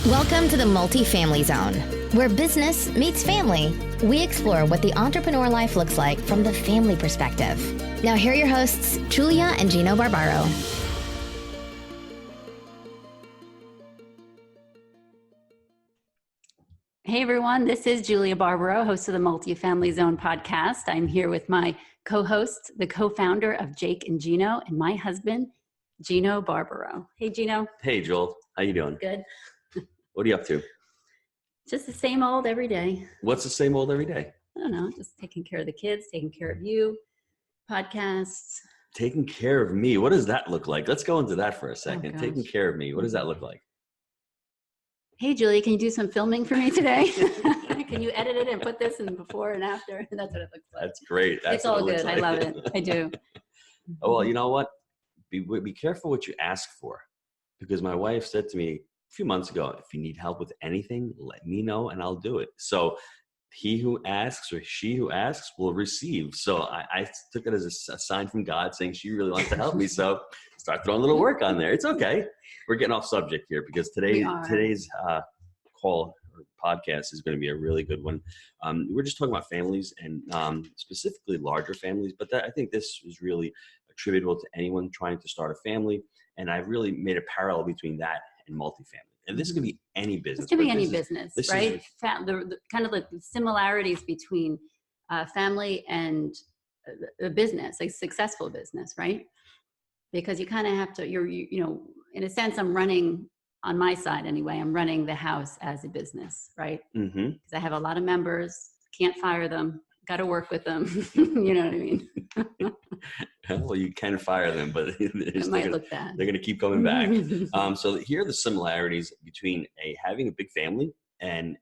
Welcome to the Multifamily Zone, where business meets family. We explore what the entrepreneur life looks like from the family perspective. Now here are your hosts, Julia and Gino Barbaro. Hey everyone, this is Julia Barbaro, host of the Multifamily Zone podcast. I'm here with my co-host, the co-founder of Jake and Gino, and my husband, Gino Barbaro. Hey Gino. Hey Joel, how you doing? Good. What are you up to? Just the same old every day. What's the same old every day? I don't know, just taking care of the kids, taking care of you, podcasts. Taking care of me. What does that look like? Let's go into that for a second. Taking care of me. What does that look like? Hey Julia, can you do some filming for me today? Can you edit it and put this in before and after? That's what it looks like. That's great. It's all good. I love it. I do. Oh, well, you know what? Be careful what you ask for, because my wife said to me a few months ago, if you need help with anything, let me know and I'll do it. So he who asks or she who asks will receive. So I took it as a sign from God saying she really wants to help me. So start throwing a little work on there. It's okay. We're getting off subject here because today's call or podcast is going to be a really good one. We're just talking about families and specifically larger families, but I think this is really attributable to anyone trying to start a family. And I've really made a parallel between that and multifamily. And this could be any business. This could be any business, right? The kind of like the similarities between family and a business, a successful business, right? Because you kind of have to, you know, in a sense, I'm running on my side anyway. I'm running the house as a business, right? Mm-hmm. Because I have a lot of members, can't fire them, got to work with them. You know what I mean? Well, you can fire them, but it might look bad. They're going to keep coming back. So here are the similarities between having a big family and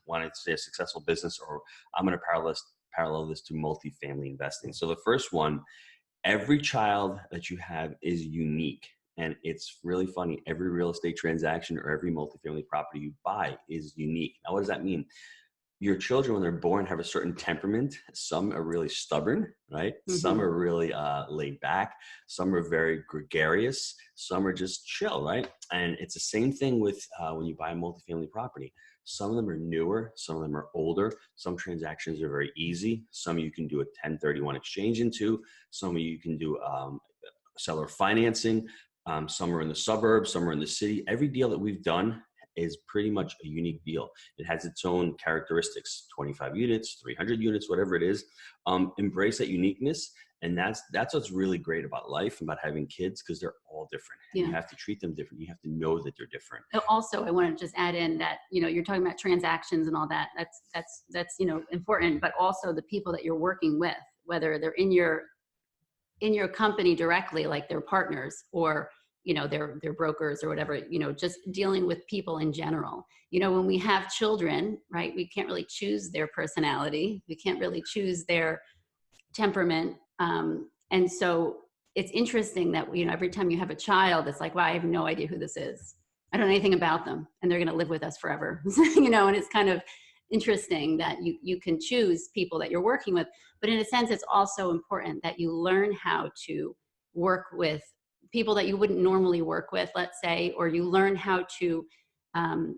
wanting to say a successful business, or I'm going to parallel this to multifamily investing. So the first one, every child that you have is unique. And it's really funny. Every real estate transaction or every multifamily property you buy is unique. Now, what does that mean? Your children, when they're born, have a certain temperament. Some are really stubborn, right? Mm-hmm. Some are really laid back. Some are very gregarious. Some are just chill, right? And it's the same thing with when you buy a multifamily property. Some of them are newer. Some of them are older. Some transactions are very easy. Some you can do a 1031 exchange into. Some you can do seller financing. Some are in the suburbs. Some are in the city. Every deal that we've done is pretty much a unique deal. It has its own characteristics, 25 units, 300 units, whatever it is. Embrace that uniqueness. And that's what's really great about life and about having kids, because they're all different. Yeah. You have to treat them different. You have to know that they're different. Also, I want to just add in that, you know, you're talking about transactions and all that. That's, you know, important, but also the people that you're working with, whether they're in your company directly, like their partners, or you know, they're brokers or whatever, you know, just dealing with people in general. You know, when we have children, right, we can't really choose their personality. We can't really choose their temperament. And so it's interesting that, you know, every time you have a child, it's like, wow, I have no idea who this is. I don't know anything about them, and they're going to live with us forever. You know, and it's kind of interesting that you can choose people that you're working with. But in a sense, it's also important that you learn how to work with people that you wouldn't normally work with, let's say, or you learn how to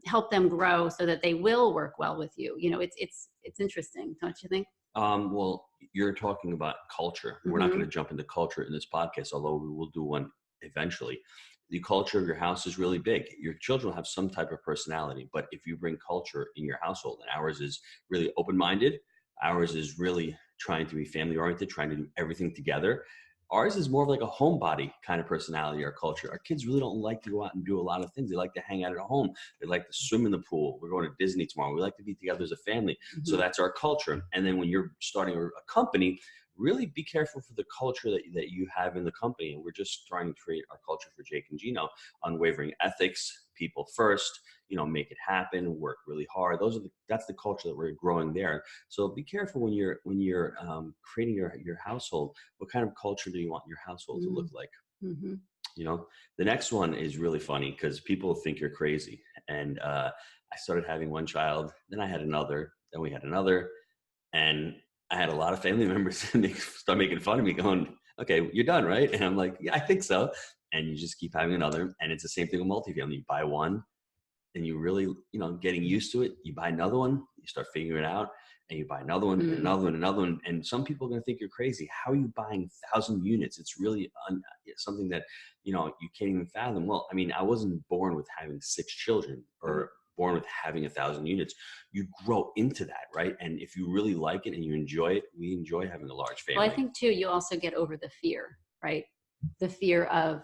help them grow so that they will work well with you. You know, it's interesting, don't you think? Well, you're talking about culture. Mm-hmm. We're not going to jump into culture in this podcast, although we will do one eventually. The culture of your house is really big. Your children will have some type of personality, but if you bring culture in your household, and ours is really open-minded, ours is really trying to be family-oriented, trying to do everything together. Ours is more of like a homebody kind of personality or culture. Our kids really don't like to go out and do a lot of things. They like to hang out at home. They like to swim in the pool. We're going to Disney tomorrow. We like to be together as a family. Mm-hmm. So that's our culture. And then when you're starting a company, really be careful for the culture that you have in the company. And we're just trying to create our culture for Jake and Gino: unwavering ethics, people first, you know, make it happen, work really hard. That's the culture that we're growing there. So be careful when you're creating your household. What kind of culture do you want your household to look like? Mm-hmm. You know, the next one is really funny because people think you're crazy. And I started having one child, then I had another, then we had another, and I had a lot of family members start making fun of me, going, "Okay, you're done, right?" And I'm like, "Yeah, I think so." And you just keep having another. And it's the same thing with multifamily. You buy one, and you really, getting used to it, you buy another one, you start figuring it out, and you buy another one, and another one, another one. And some people are going to think you're crazy. How are you buying 1,000 units? It's really something that, you can't even fathom. Well, I mean, I wasn't born with having 6 children or born with having 1,000 units. You grow into that, right? And if you really like it and you enjoy it, we enjoy having a large family. Well, I think too, you also get over the fear, right? The fear of,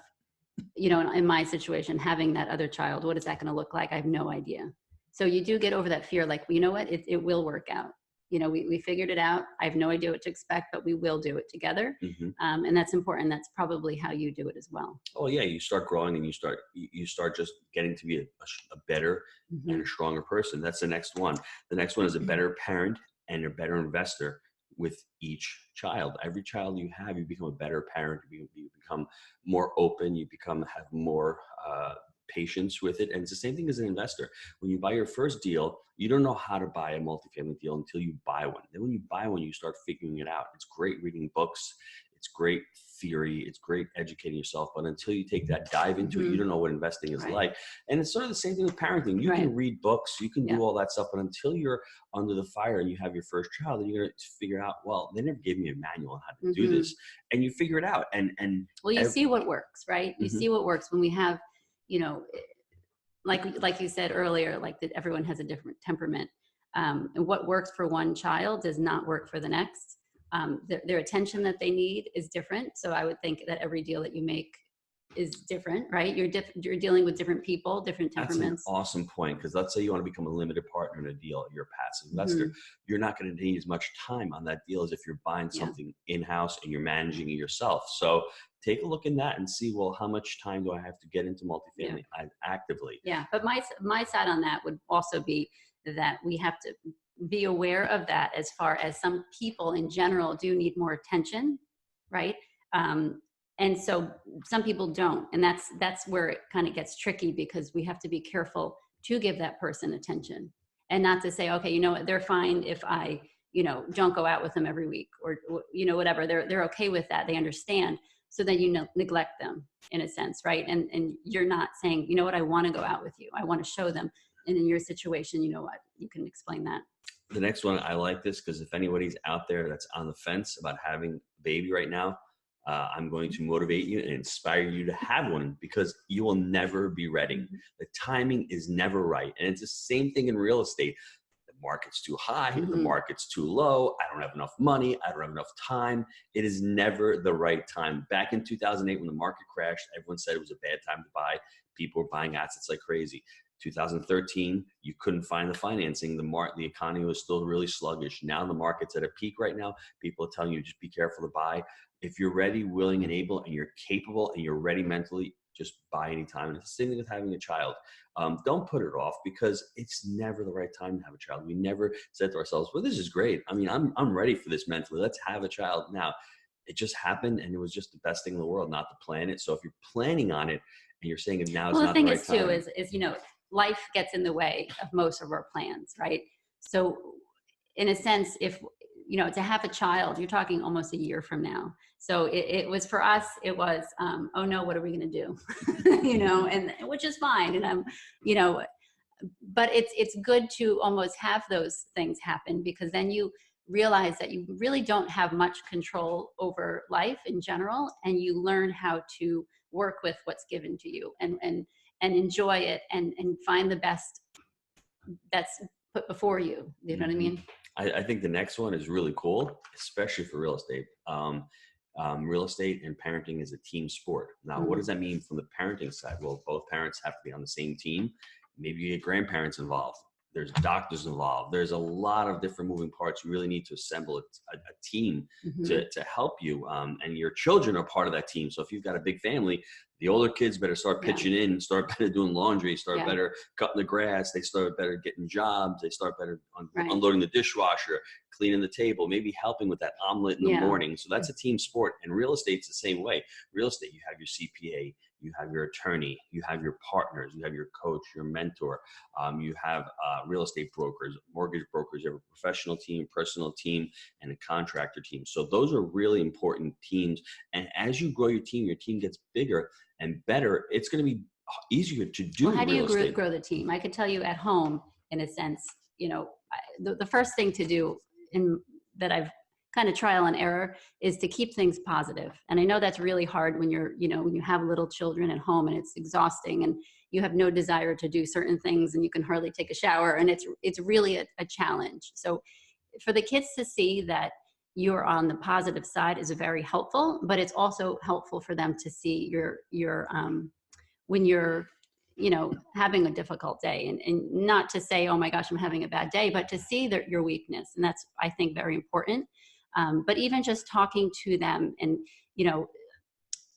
in my situation, having that other child, what is that going to look like? I have no idea. So you do get over that fear, like, well, you know what, it will work out. We figured it out. I have no idea what to expect, but we will do it together. And that's important. That's probably how you do it as well. Oh yeah. You start growing and you start just getting to be a better and a stronger person. That's the next one. The next one is a better parent and a better investor with each child. Every child you have, you become a better parent. You become more open. You have more patience with it. And it's the same thing as an investor. When you buy your first deal, you don't know how to buy a multifamily deal until you buy one. Then when you buy one, you start figuring it out. It's great reading books. It's great theory. It's great educating yourself. But until you take that dive into it, you don't know what investing is like. And it's sort of the same thing with parenting. You can read books, you can do all that stuff, but until you're under the fire and you have your first child, then you're going to figure out, well, they never gave me a manual on how to do this. And you figure it out. And well, you see what works, right? You see what works when we have, like you said earlier, like that everyone has a different temperament. And what works for one child does not work for the next. Their attention that they need is different. So I would think that every deal that you make is different, right? You're dealing with different people, different temperaments. That's an awesome point, because let's say you want to become a limited partner in a deal, you're a passive investor. You're not going to need as much time on that deal as if you're buying something in-house and you're managing it yourself. So take a look in that and see, well, how much time do I have to get into multifamily actively? Yeah, but my side on that would also be that we have to be aware of that, as far as some people in general do need more attention, right? And so some people don't, and that's where it kind of gets tricky, because we have to be careful to give that person attention, and not to say, okay, you know what, they're fine if I, don't go out with them every week, or, whatever. They're okay with that. They understand. So then you neglect them in a sense, right? And you're not saying, you know what, I want to go out with you. I want to show them. And in your situation, you know what, you can explain that. The next one, I like this, because if anybody's out there that's on the fence about having a baby right now, I'm going to motivate you and inspire you to have one, because you will never be ready. The timing is never right. And it's the same thing in real estate. The market's too high, the market's too low. I don't have enough money. I don't have enough time. It is never the right time. Back in 2008, when the market crashed, everyone said it was a bad time to buy. People were buying assets like crazy. 2013, you couldn't find the financing. The economy was still really sluggish. Now the market's at a peak right now. People are telling you, just be careful to buy. If you're ready, willing, and able, and you're capable, and you're ready mentally, just buy anytime. And it's the same thing with having a child. Don't put it off, because it's never the right time to have a child. We never said to ourselves, well, this is great. I mean, I'm ready for this mentally. Let's have a child now. It just happened, and it was just the best thing in the world not to plan it. So if you're planning on it and you're saying now is not the right time. Well, the thing is too is life gets in the way of most of our plans, right? So in a sense, if to have a child, you're talking almost a year from now. So it was, for us, it was, oh no, what are we going to do? And which is fine. And but it's good to almost have those things happen, because then you realize that you really don't have much control over life in general. And you learn how to work with what's given to you and enjoy it and find the best that's put before you. You know what I mean? I think the next one is really cool, especially for real estate. Real estate and parenting is a team sport. Now, what does that mean from the parenting side? Well, both parents have to be on the same team. Maybe you get grandparents involved. There's doctors involved. There's a lot of different moving parts. You really need to assemble a team to help you. And your children are part of that team. So if you've got a big family, the older kids better start pitching in, start better doing laundry, start better cutting the grass. They start better getting jobs. They start better unloading the dishwasher, cleaning the table, maybe helping with that omelet in the morning. So that's a team sport. And real estate's the same way. Real estate, you have your CPA, you have your attorney, you have your partners, you have your coach, your mentor, you have real estate brokers, mortgage brokers, you have a professional team, personal team, and a contractor team. So those are really important teams. And as you grow your team gets bigger and better. It's going to be easier to do Well, how do you real estate. grow the team? I could tell you at home, in a sense, the first thing to do that I've kind of trial and error is to keep things positive. And I know that's really hard when when you have little children at home and it's exhausting and you have no desire to do certain things and you can hardly take a shower. And it's really a challenge. So for the kids to see that you're on the positive side is very helpful, but it's also helpful for them to see your when you're having a difficult day, and not to say, oh my gosh, I'm having a bad day, but to see your weakness. And that's, I think, very important. But even just talking to them and,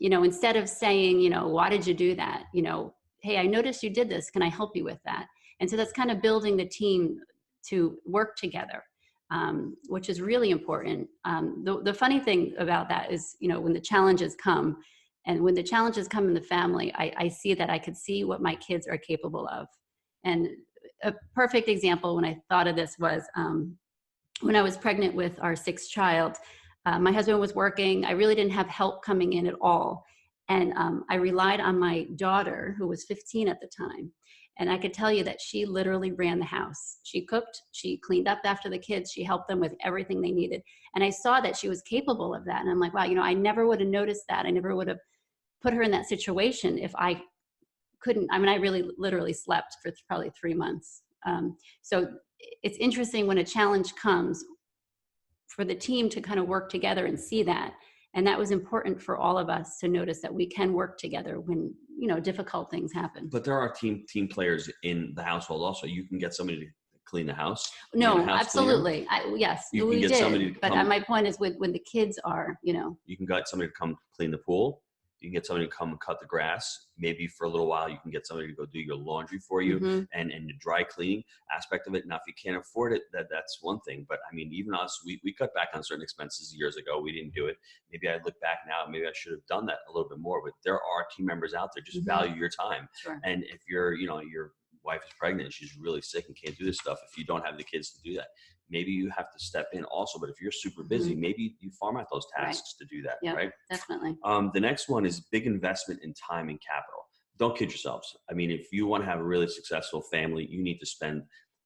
instead of saying, why did you do that? Hey, I noticed you did this. Can I help you with that? And so that's kind of building the team to work together, which is really important. The funny thing about that is, when the challenges come, and when the challenges come in the family, I see that I could see what my kids are capable of. And a perfect example when I thought of this was when I was pregnant with our sixth child. My husband was working. I really didn't have help coming in at all. And I relied on my daughter, who was 15 at the time. And I could tell you that she literally ran the house. She cooked, she cleaned up after the kids, she helped them with everything they needed. And I saw that she was capable of that. And I'm like, wow, I never would have noticed that. I never would have put her in that situation if I couldn't. I mean, I really literally slept for probably 3 months. So it's interesting when a challenge comes for the team to kind of work together and see that. And that was important for all of us to notice that we can work together when, difficult things happen. But there are team players in the household also. You can get somebody to clean the house. No, absolutely. Yes, you we can get did. somebody to but come, my point is when the kids are, You can get somebody to come clean the pool. You can get somebody to come and cut the grass. Maybe for a little while, you can get somebody to go do your laundry for you, mm-hmm. and the dry cleaning aspect of it. Now, if you can't afford it, that's one thing. But I mean, even us, we cut back on certain expenses years ago. We didn't do it. Maybe I look back now, maybe I should have done that a little bit more. But there are team members out there. Just mm-hmm. value your time. Sure. And if your wife is pregnant and she's really sick and can't do this stuff, if you don't have the kids to do that, maybe you have to step in also. But if you're super busy, mm-hmm. maybe you farm out those tasks right. to do that, yep, right? Definitely. The next one is big investment in time and capital. Don't kid yourselves. I mean, if you want to have a really successful family, you need to spend,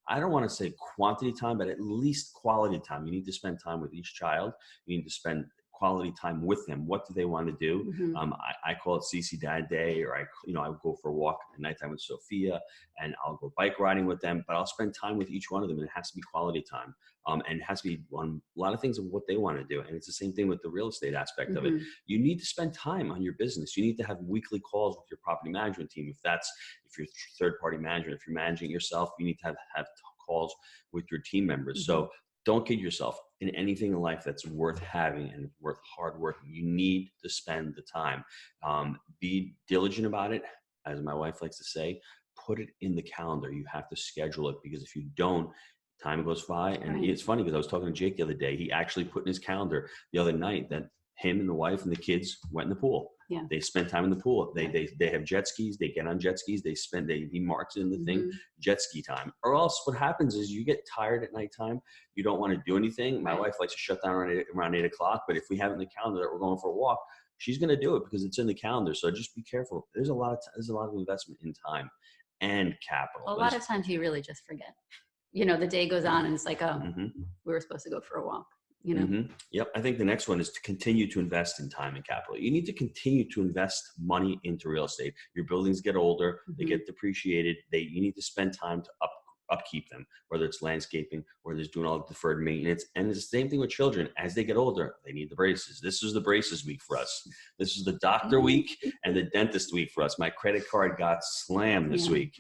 I don't want to say quantity time, but at least quality time. You need to spend time with each child. You need to spend quality time with them. What do they want to do? Mm-hmm. I call it CC Dad Day, or I would go for a walk at nighttime with Sophia, and I'll go bike riding with them, but I'll spend time with each one of them, and it has to be quality time. And it has to be on a lot of things of what they want to do. And it's the same thing with the real estate aspect mm-hmm. of it. You need to spend time on your business. You need to have weekly calls with your property management team. If you're third party management, if you're managing it yourself, you need to have calls with your team members. Mm-hmm. So don't kid yourself. In anything in life that's worth having and worth hard work, you need to spend the time. Be diligent about it. As my wife likes to say, put it in the calendar. You have to schedule it, because if you don't, time goes by. And right. It's funny because I was talking to Jake the other day. He actually put in his calendar the other night that him and the wife and the kids went in the pool. Yeah. They spend time in the pool. They have jet skis. They get on jet skis. He marks it in the mm-hmm. thing, jet ski time. Or else what happens is you get tired at nighttime. You don't want to do anything. My wife likes to shut down around 8 o'clock. But if we have it in the calendar that we're going for a walk, she's going to do it because it's in the calendar. So just be careful. There's a lot of investment in time and capital. A lot of times you really just forget. The day goes on and it's like, oh, mm-hmm. we were supposed to go for a walk. Mm-hmm. Yep. I think the next one is to continue to invest in time and capital. You need to continue to invest money into real estate. Your buildings get older, mm-hmm. they get depreciated. You need to spend time to upkeep them, whether it's landscaping or there's doing all the deferred maintenance. And it's the same thing with children. As they get older, they need the braces. This is the braces week for us. This is the doctor week and the dentist week for us. My credit card got slammed this week,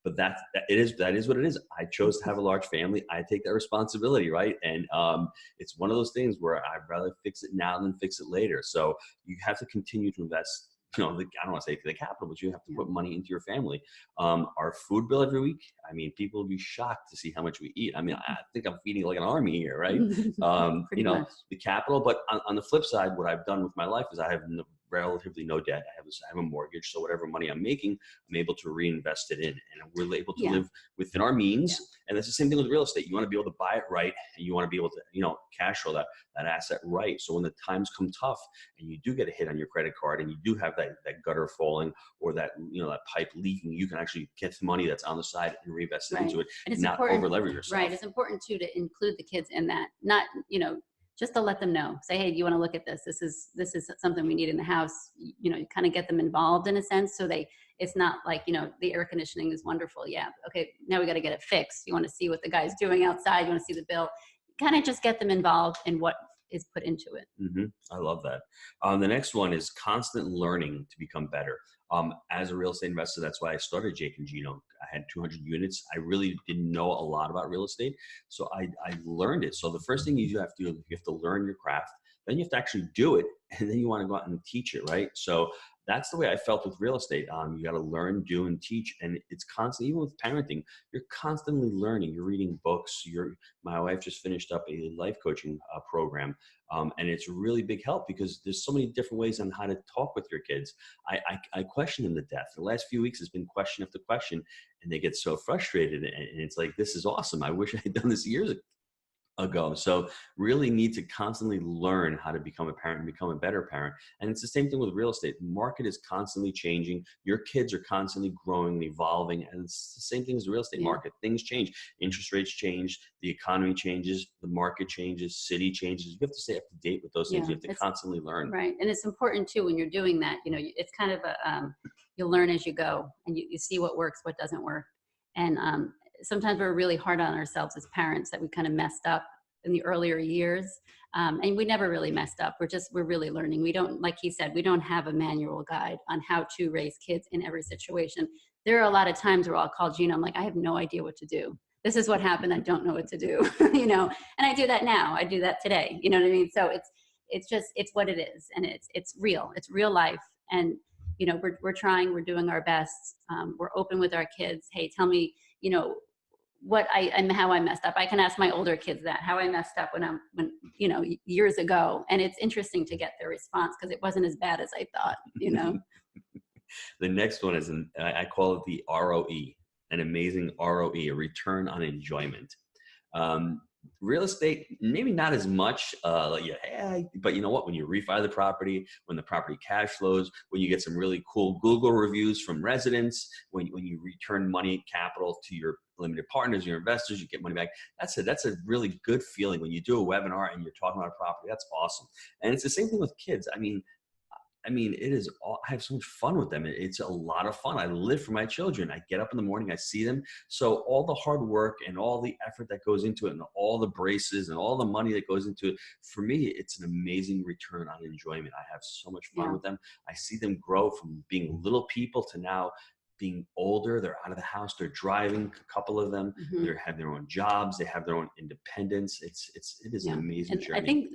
but that is what it is. I chose to have a large family. I take that responsibility, right? And it's one of those things where I'd rather fix it now than fix it later. So you have to continue to invest. I don't want to say the capital, but you have to put money into your family. Our food bill every week, I mean, people will be shocked to see how much we eat. I mean, I think I'm feeding like an army here, right? Much. The capital. But on the flip side, what I've done with my life is I have relatively no debt. I have a mortgage. So whatever money I'm making, I'm able to reinvest it in, and we're able to live within our means. Yeah. And that's the same thing with real estate. You want to be able to buy it right, and you want to be able to, cash flow that asset right. So when the times come tough and you do get a hit on your credit card and you do have that gutter falling or that, that pipe leaking, you can actually get the money that's on the side and reinvest it into it and not over leverage yourself. Right. It's important too to include the kids in that, not, just to let them know, say, hey, do you want to look at this? This is something we need in the house. You kind of get them involved in a sense. So it's not like, the air conditioning is wonderful. Yeah. Okay. Now we got to get it fixed. You want to see what the guy's doing outside. You want to see the bill. Kind of just get them involved in what is put into it. Mm-hmm. I love that. The next one is constant learning to become better. As a real estate investor, that's why I started Jake and Gino. I had 200 units. I really didn't know a lot about real estate, so I learned it. So the first thing you have to do, you have to learn your craft. Then you have to actually do it, and then you want to go out and teach it, right? So that's the way I felt with real estate. You got to learn, do, and teach, and it's constant. Even with parenting, you're constantly learning. You're reading books. My wife just finished up a life coaching program, and it's a really big help because there's so many different ways on how to talk with your kids. I question them to death. The last few weeks has been question after question, and they get so frustrated. And it's like, this is awesome. I wish I had done this years ago. So really need to constantly learn how to become a parent and become a better parent. And it's the same thing with real estate. The market is constantly changing. Your kids are constantly growing and evolving. And it's the same thing as the real estate market. Things change. Interest rates change. The economy changes. The market changes. City changes. You have to stay up to date with those things. You have to constantly learn. Right. And it's important too, when you're doing that, it's kind of you'll learn as you go, and you see what works, what doesn't work. And sometimes we're really hard on ourselves as parents that we kind of messed up in the earlier years. And we never really messed up. We're really learning. We don't, like he said, we don't have a manual guide on how to raise kids in every situation. There are a lot of times where I'll call Gino. I'm like, I have no idea what to do. This is what happened. I don't know what to do, and I do that now. I do that today. You know what I mean? So it's what it is. And it's real. It's real life. And, we're trying, we're doing our best. We're open with our kids. Hey, tell me, how I messed up. I can ask my older kids that, how I messed up when years ago. And it's interesting to get their response because it wasn't as bad as I thought, The next one is, I call it the ROE, an amazing ROE, a return on enjoyment. Real estate, maybe not as much, but you know what? When you refi the property, when the property cash flows, when you get some really cool Google reviews from residents, when you return money, capital to your limited partners, your investors, you get money back. That's a really good feeling. When you do a webinar and you're talking about a property, that's awesome. And it's the same thing with kids. I mean, it is. I have so much fun with them. It's a lot of fun. I live for my children. I get up in the morning, I see them. So all the hard work and all the effort that goes into it and all the braces and all the money that goes into it, for me, it's an amazing return on enjoyment. I have so much fun with them. I see them grow from being little people to now being older. They're out of the house. They're driving, a couple of them. Mm-hmm. They have their own jobs. They have their own independence. It is an amazing journey. I think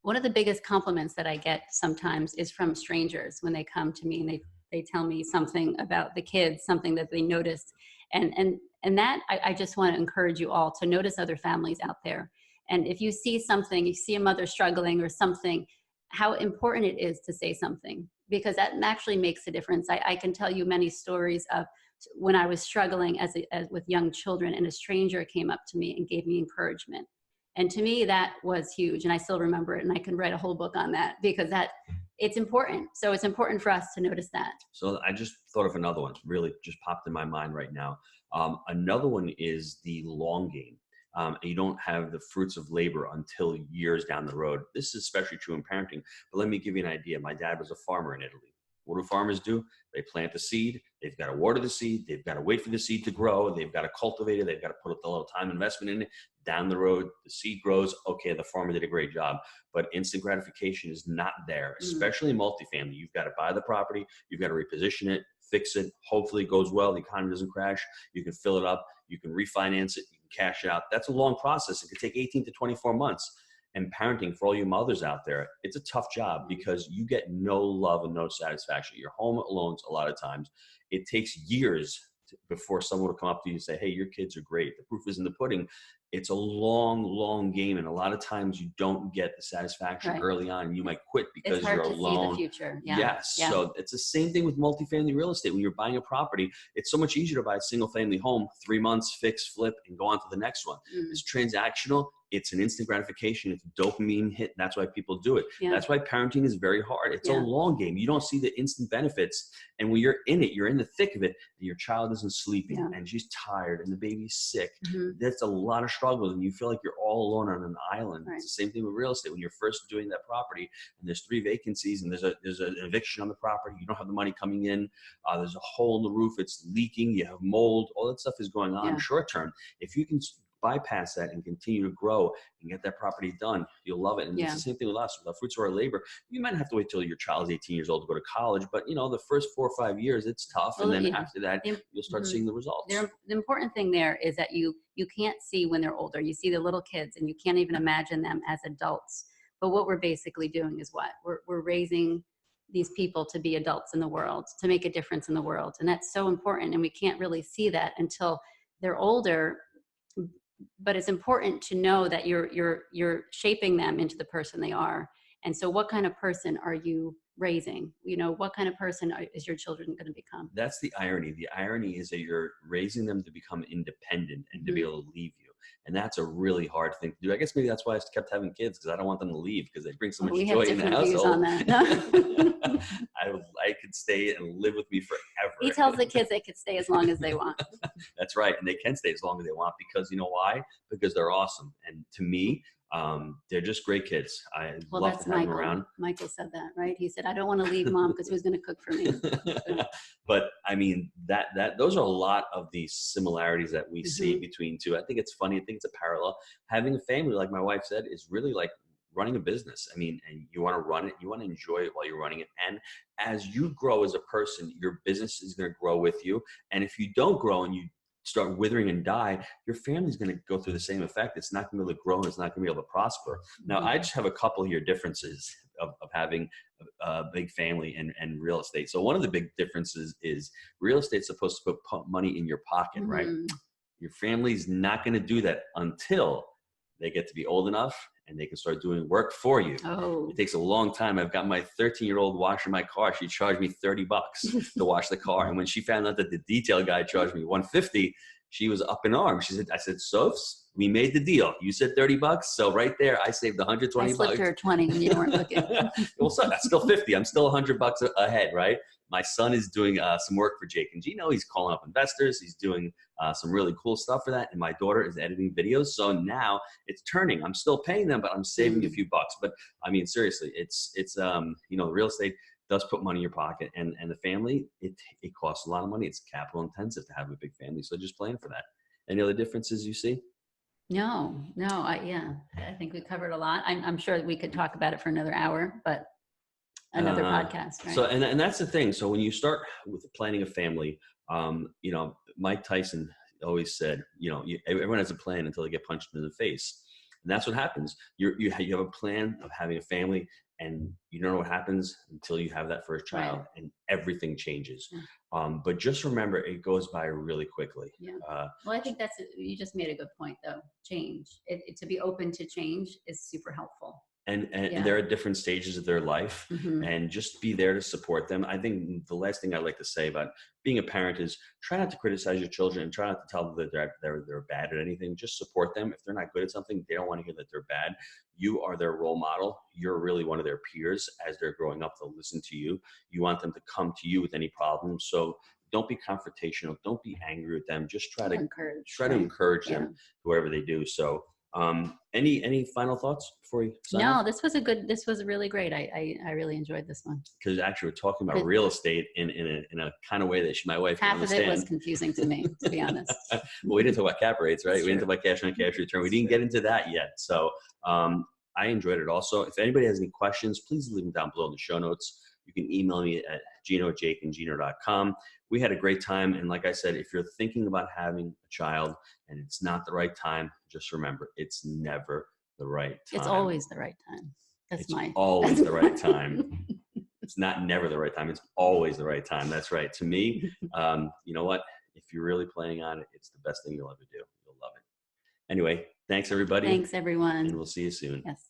one of the biggest compliments that I get sometimes is from strangers when they come to me and they tell me something about the kids, something that they noticed. And that I just want to encourage you all to notice other families out there. And if you see something, you see a mother struggling or something, how important it is to say something, because that actually makes a difference. I can tell you many stories of when I was struggling as with young children and a stranger came up to me and gave me encouragement. And to me, that was huge. And I still remember it. And I can write a whole book on that because it's important. So it's important for us to notice that. So I just thought of another one, really just popped in my mind right now. Another one is the long game. You don't have the fruits of labor until years down the road. This is especially true in parenting. But let me give you an idea. My dad was a farmer in Italy. What do farmers do? They plant the seed. They've got to water the seed. They've got to wait for the seed to grow. They've got to cultivate it. They've got to put a little time investment in it. Down the road, the seed grows. Okay, the farmer did a great job. But instant gratification is not there, especially in multifamily. You've got to buy the property. You've got to reposition it, fix it. Hopefully it goes well. The economy doesn't crash. You can fill it up. You can refinance it. You can cash out. That's a long process. It could take 18 to 24 months. And parenting, for all you mothers out there, it's a tough job because you get no love and no satisfaction. You're home alone a lot of times. It takes years before someone will come up to you and say, hey, your kids are great. The proof is in the pudding. it's a long, long game. And a lot of times you don't get the satisfaction early on. You might quit because it's hard you're to alone. see the future. Yeah. Yes. Yeah. So it's the same thing with multifamily real estate. When you're buying a property, it's so much easier to buy a single family home, 3 months, fix, flip, and go on to the next one. It's transactional. It's an instant gratification. It's a dopamine hit. That's why people do it. Yeah. That's why parenting is very hard. It's a long game. You don't see the instant benefits. And when you're in it, you're in the thick of it, and your child isn't sleeping and she's tired and the baby's sick. That's a lot of struggle. And you feel like you're all alone on an island. It's the same thing with real estate. When you're first doing that property and there's 3 vacancies and there's an eviction on the property, you don't have the money coming in. There's a hole in the roof. It's leaking. You have mold. All that stuff is going on short term. If you can bypass that and continue to grow and get that property done, you'll love it. And it's the same thing with us. With the fruits of our labor, you might have to wait till your child is 18 years old to go to college, but the first 4 or 5 years, it's tough. And then after that, you'll start seeing the results. The important thing there is that you can't see when they're older. You see the little kids and you can't even imagine them as adults. But what we're basically doing is what? We're raising these people to be adults in the world, to make a difference in the world. And that's so important. And we can't really see that until they're older. But it's important to know that you're shaping them into the person they are. And so what kind of person are you raising? What kind of person is your children going to become? That's the irony. The irony is that you're raising them to become independent and to be able to leave you. And that's a really hard thing to do. I guess maybe that's why I kept having kids, because I don't want them to leave, because they bring so much joy in the household. On that. I could stay and live with me forever. He tells the kids they could stay as long as they want. That's right. And they can stay as long as they want, because you know why? Because they're awesome. And to me, they're just great kids. I love to have them around. Michael said that, right? He said, I don't want to leave Mom because who's going to cook for me? But I mean, those are a lot of the similarities that we see between two. I think it's funny. I think it's a parallel. Having a family, like my wife said, is really like running a business. I mean, and you want to run it, you want to enjoy it while you're running it. And as you grow as a person, your business is going to grow with you. And if you don't grow and you start withering and die, your family's going to go through the same effect. It's not going to be able to grow, and it's not going to be able to prosper. Now, I just have a couple here differences of having a big family and real estate. So one of the big differences is real estate's supposed to put money in your pocket, right? Your family's not going to do that until they get to be old enough and they can start doing work for you. It takes a long time. I've got my 13-year-old washing my car. She charged me $30 to wash the car. And when she found out that the detail guy charged me $150, she was up in arms. I said, Sophs, we made the deal. You said $30. So right there, I saved $120. I slipped her 20 when you weren't looking. Well, so that's still 50. I'm still $100 ahead, right? My son is doing some work for Jake and Gino. He's calling up investors. He's doing some really cool stuff for that. And my daughter is editing videos. So now it's turning. I'm still paying them, but I'm saving a few bucks. But I mean, seriously, it's real estate does put money in your pocket, and the family, it costs a lot of money. It's capital intensive to have a big family. So just plan for that. Any other differences you see? No, I think we covered a lot. I'm sure that we could talk about it for another hour, but another podcast, right? So, and that's the thing. So when you start with planning a family, Mike Tyson always said, everyone has a plan until they get punched in the face. And that's what happens. You have a plan of having a family, and you don't know what happens until you have that first child, and everything changes. But just remember, it goes by really quickly. Well, I think you just made a good point, though. Change. To be open to change is super helpful. And they're at different stages of their life, and just be there to support them. I think the last thing I'd like to say about being a parent is try not to criticize your children, and try not to tell them that they're bad at anything. Just support them. If they're not good at something, they don't want to hear that they're bad. You are their role model. You're really one of their peers. As they're growing up, they'll listen to you. You want them to come to you with any problems. So don't be confrontational. Don't be angry with them. Just try to encourage them wherever they do. So any final thoughts before you sign off? This was really great. I really enjoyed this one. Because actually we're talking about real estate in a kind of way that my wife can understand. Half of it was confusing to me, to be honest. Well, we didn't talk about cap rates, right? We didn't talk about cash on cash return. We didn't get into that yet. So I enjoyed it also. If anybody has any questions, please leave them down below in the show notes. You can email me at gino@jakeandgino.com. We had a great time. And like I said, if you're thinking about having a child and it's not the right time, just remember, it's never the right time. It's always the right time. Always the right time. It's not never the right time. It's always the right time. That's right. To me, you know what? If you're really planning on it, it's the best thing you'll ever do. You'll love it. Anyway, Thanks, everybody. Thanks, everyone. And we'll see you soon. Yes.